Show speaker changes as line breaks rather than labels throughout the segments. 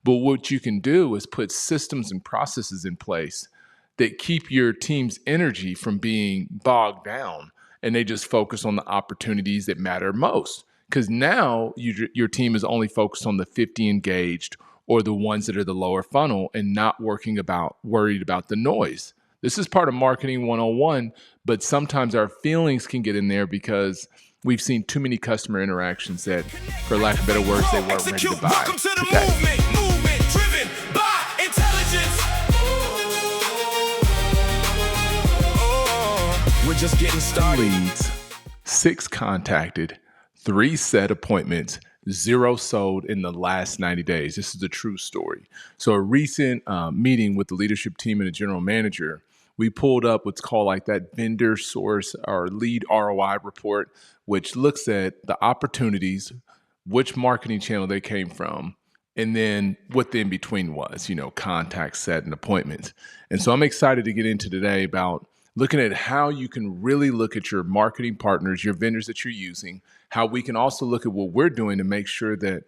But what you can do is put systems and processes in place that keep your team's energy from being bogged down, and they just focus on the opportunities that matter most. Because now your team is only focused on the 50 engaged or the ones that are the lower funnel and not worried about the noise. This is part of marketing 101, but sometimes our feelings can get in there because we've seen too many customer interactions that, for lack of better words, they weren't ready to buy.
Welcome to the movement driven by intelligence. We're just getting started.
Leads, 6 contacted, 3 set appointments, 0 sold in the last 90 days. This is a true story. So a recent meeting with the leadership team and the general manager, we pulled up what's called like that vendor source or lead ROI report, which looks at the opportunities, which marketing channel they came from, and then what the in-between was, contact set and appointments. And so I'm excited to get into today about looking at how you can really look at your marketing partners, your vendors that you're using, how we can also look at what we're doing to make sure that,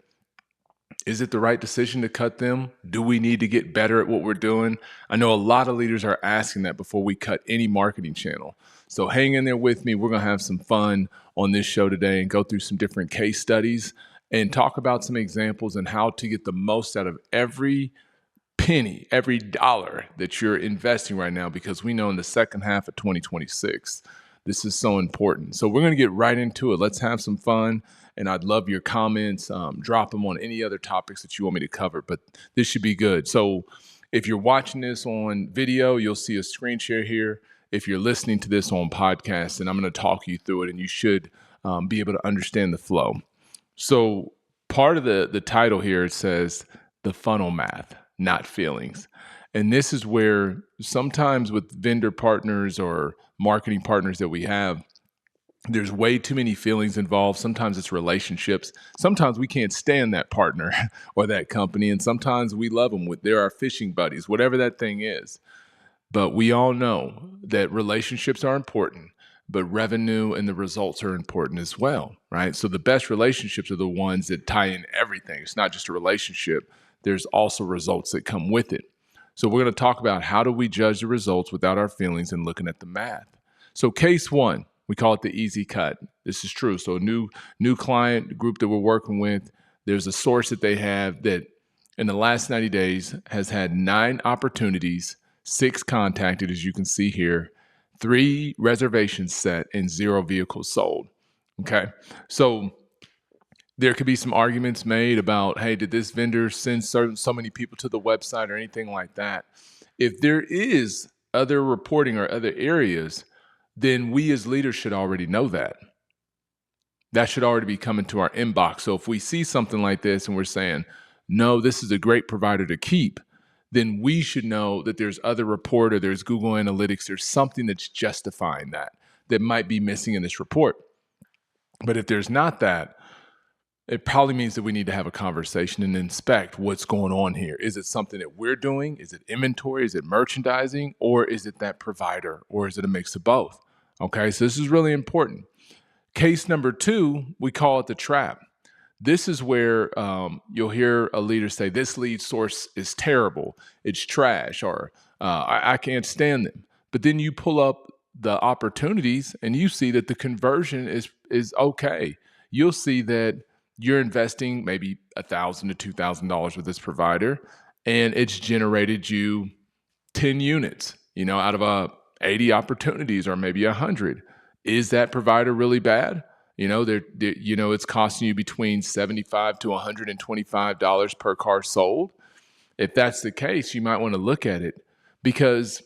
is it the right decision to cut them? Do we need to get better at what we're doing? I know a lot of leaders are asking that before we cut any marketing channel. So hang in there with me. We're going to have some fun on this show today and go through some different case studies and talk about some examples and how to get the most out of every penny, every dollar that you're investing right now, because we know in the second half of 2026, this is so important. So we're going to get right into it. Let's have some fun. And I'd love your comments. Drop them on any other topics that you want me to cover, but this should be good. So if you're watching this on video, you'll see a screen share here. If you're listening to this on podcast, and I'm going to talk you through it, and you should be able to understand the flow. So part of the title here, it says the funnel math, not feelings. And this is where sometimes with vendor partners or marketing partners that we have, there's way too many feelings involved. Sometimes it's relationships. Sometimes we can't stand that partner or that company. And sometimes we love them. They're our fishing buddies, whatever that thing is. But we all know that relationships are important, but revenue and the results are important as well, right? So the best relationships are the ones that tie in everything. It's not just a relationship. There's also results that come with it. So we're going to talk about how do we judge the results without our feelings and looking at the math. So case 1, we call it the easy cut. This is true. So new client group that we're working with, there's a source that they have that in the last 90 days has had 9 opportunities, 6 contacted, as you can see here, 3 reservations set, and 0 vehicles sold. Okay. So there could be some arguments made about, hey, did this vendor send so many people to the website or anything like that? If there is other reporting or other areas, then we as leaders should already know that. That should already be coming to our inbox. So if we see something like this and we're saying, no, this is a great provider to keep, then we should know that there's other report or there's Google Analytics, there's something that's justifying that might be missing in this report. But if there's not that, it probably means that we need to have a conversation and inspect what's going on here. Is it something that we're doing? Is it inventory? Is it merchandising? Or is it that provider? Or is it a mix of both? Okay, so this is really important. Case number 2, we call it the trap. This is where you'll hear a leader say, this lead source is terrible, it's trash, or I can't stand them. But then you pull up the opportunities and you see that the conversion is okay. You'll see that you're investing maybe $1,000 to $2,000 with this provider, and it's generated you 10 units, out of 80 opportunities or maybe 100. Is that provider really bad? It's costing you between $75 to $125 per car sold. If that's the case, you might want to look at it, because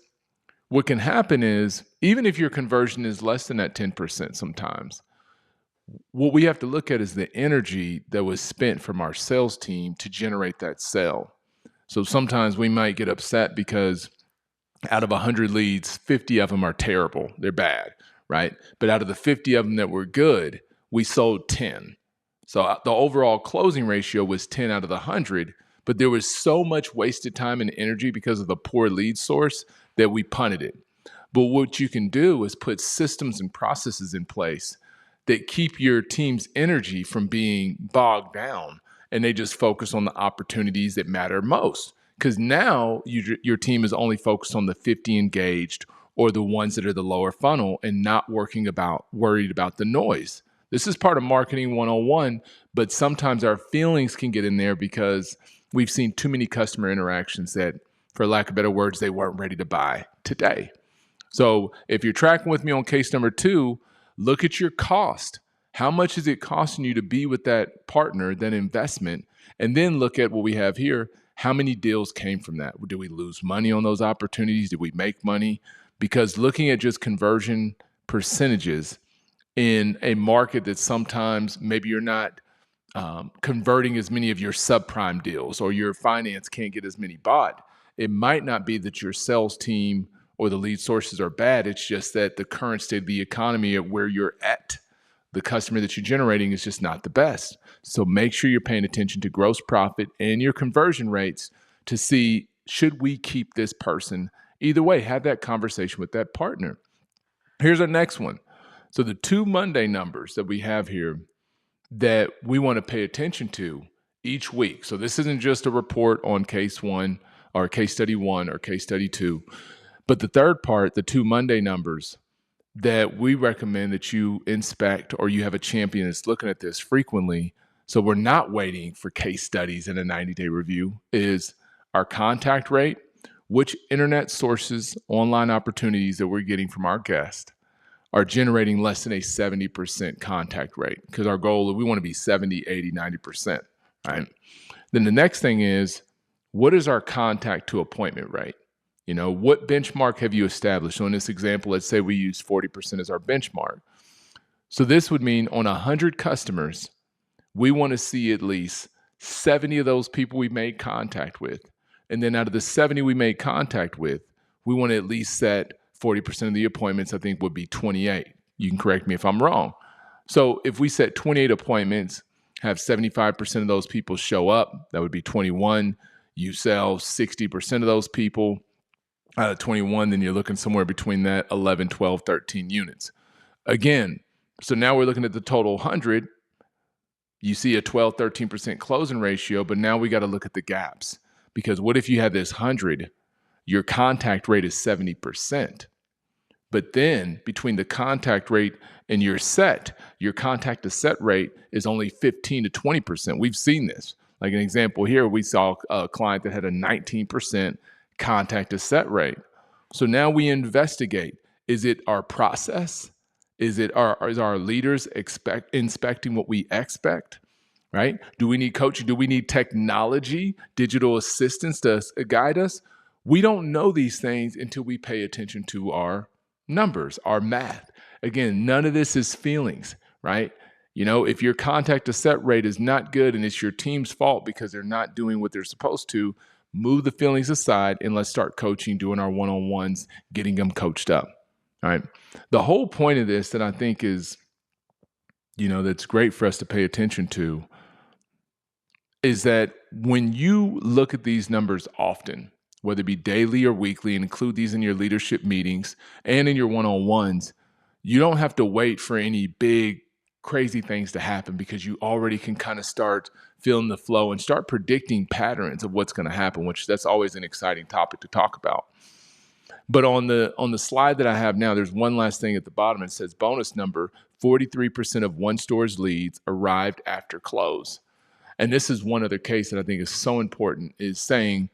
what can happen is, even if your conversion is less than that 10% sometimes, what we have to look at is the energy that was spent from our sales team to generate that sale. So sometimes we might get upset because out of 100 leads, 50 of them are terrible. They're bad, right? But out of the 50 of them that were good, we sold 10. So the overall closing ratio was 10 out of the 100, but there was so much wasted time and energy because of the poor lead source that we punted it. But what you can do is put systems and processes in place that keep your team's energy from being bogged down, and they just focus on the opportunities that matter most. Because now your team is only focused on the 50 engaged or the ones that are the lower funnel and not worried about the noise. This is part of marketing 101, but sometimes our feelings can get in there because we've seen too many customer interactions that, for lack of better words, they weren't ready to buy today. So if you're tracking with me on case number 2, look at your cost. How much is it costing you to be with that partner, that investment? And then look at what we have here. How many deals came from that? Did we lose money on those opportunities? Did we make money? Because looking at just conversion percentages in a market that sometimes maybe you're not converting as many of your subprime deals, or your finance can't get as many bought, it might not be that your sales team or the lead sources are bad. It's just that the current state of the economy at where you're at, the customer that you're generating is just not the best. So make sure you're paying attention to gross profit and your conversion rates to see, should we keep this person? Either way, have that conversation with that partner. Here's our next one. So the 2 Monday numbers that we have here that we want to pay attention to each week. So this isn't just a report on case 1 or case study 1 or case study 2, but the third part, the 2 Monday numbers that we recommend that you inspect, or you have a champion that's looking at this frequently, so we're not waiting for case studies in a 90-day review, is our contact rate, which internet sources, online opportunities that we're getting from our guests are generating less than a 70% contact rate, because our goal is we want to be 70, 80, 90%, right? Then the next thing is, what is our contact to appointment rate? You know, what benchmark have you established? So in this example, let's say we use 40% as our benchmark. So this would mean on 100 customers, we want to see at least 70 of those people we made contact with. And then out of the 70 we made contact with, we want to at least set 40% of the appointments, I think would be 28. You can correct me if I'm wrong. So if we set 28 appointments, have 75% of those people show up, that would be 21. You sell 60% of those people out of 21, then you're looking somewhere between that 11, 12, 13 units. Again, so now we're looking at the total 100. You see a 12, 13% closing ratio, but now we got to look at the gaps. Because what if you had this 100, your contact rate is 70%. But then between the contact rate and your contact to set rate is only 15 to 20%. We've seen this. Like an example here, we saw a client that had a 19% contact to set rate. So now we investigate. Is it our process? Is our leaders inspecting what we expect? Right? Do we need coaching? Do we need technology, digital assistance to guide us? We don't know these things until we pay attention to our numbers, our math. Again, none of this is feelings, right? You know, if your contact to set rate is not good and it's your team's fault because they're not doing what they're supposed to, move the feelings aside and let's start coaching, doing our one-on-ones, getting them coached up. All right. The whole point of this that I think is, you know, that's great for us to pay attention to is that when you look at these numbers often, whether it be daily or weekly, and include these in your leadership meetings and in your one-on-ones, you don't have to wait for any big, crazy things to happen, because you already can kind of start feeling the flow and start predicting patterns of what's going to happen, which that's always an exciting topic to talk about. But on the slide that I have now, there's one last thing at the bottom. It says bonus number, 43% of one store's leads arrived after close. And this is one other case that I think is so important, is saying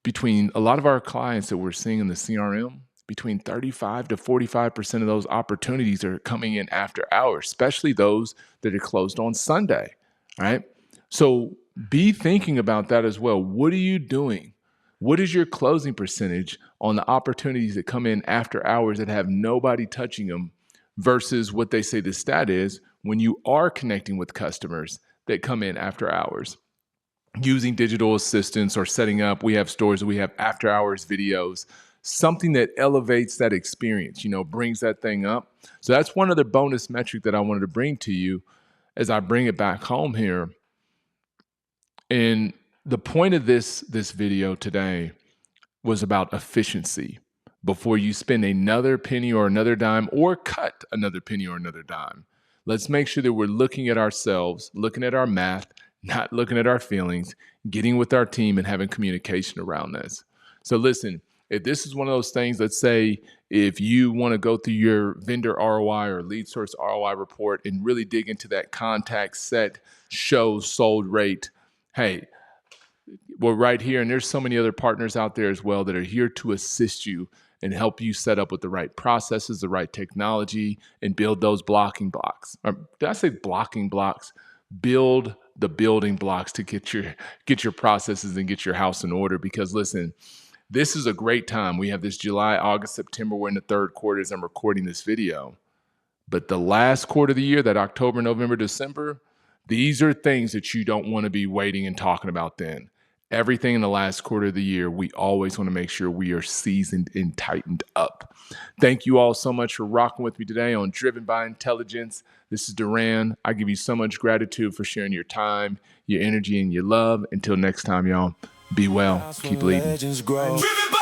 between a lot of our clients that we're seeing in the CRM, between 35 to 45% of those opportunities are coming in after hours, especially those that are closed on Sunday, right? So be thinking about that as well. What are you doing? What is your closing percentage on the opportunities that come in after hours that have nobody touching them versus what they say the stat is when you are connecting with customers that come in after hours? Using digital assistants or setting up, we have stores that we have after hours videos, something that elevates that experience, you know, brings that thing up. So that's one other bonus metric that I wanted to bring to you as I bring it back home here. And the point of this video today was about efficiency. Before you spend another penny or another dime, or cut another penny or another dime, let's make sure that we're looking at ourselves, looking at our math, not looking at our feelings, getting with our team and having communication around this. So listen, if this is one of those things, let's say if you want to go through your vendor ROI or lead source ROI report and really dig into that contact set, show, sold rate, hey, we're right here. And there's so many other partners out there as well that are here to assist you and help you set up with the right processes, the right technology, and build those blocking blocks. Or did I say blocking blocks? Build the building blocks to get your processes and get your house in order. Because listen, this is a great time. We have this July, August, September. We're in the third quarter as I'm recording this video. But the last quarter of the year, that October, November, December, these are things that you don't want to be waiting and talking about then. Everything in the last quarter of the year, we always want to make sure we are seasoned and tightened up. Thank you all so much for rocking with me today on Driven by Intelligence. This is Duran. I give you so much gratitude for sharing your time, your energy, and your love. Until next time, y'all, be well. Keep leading.
Driven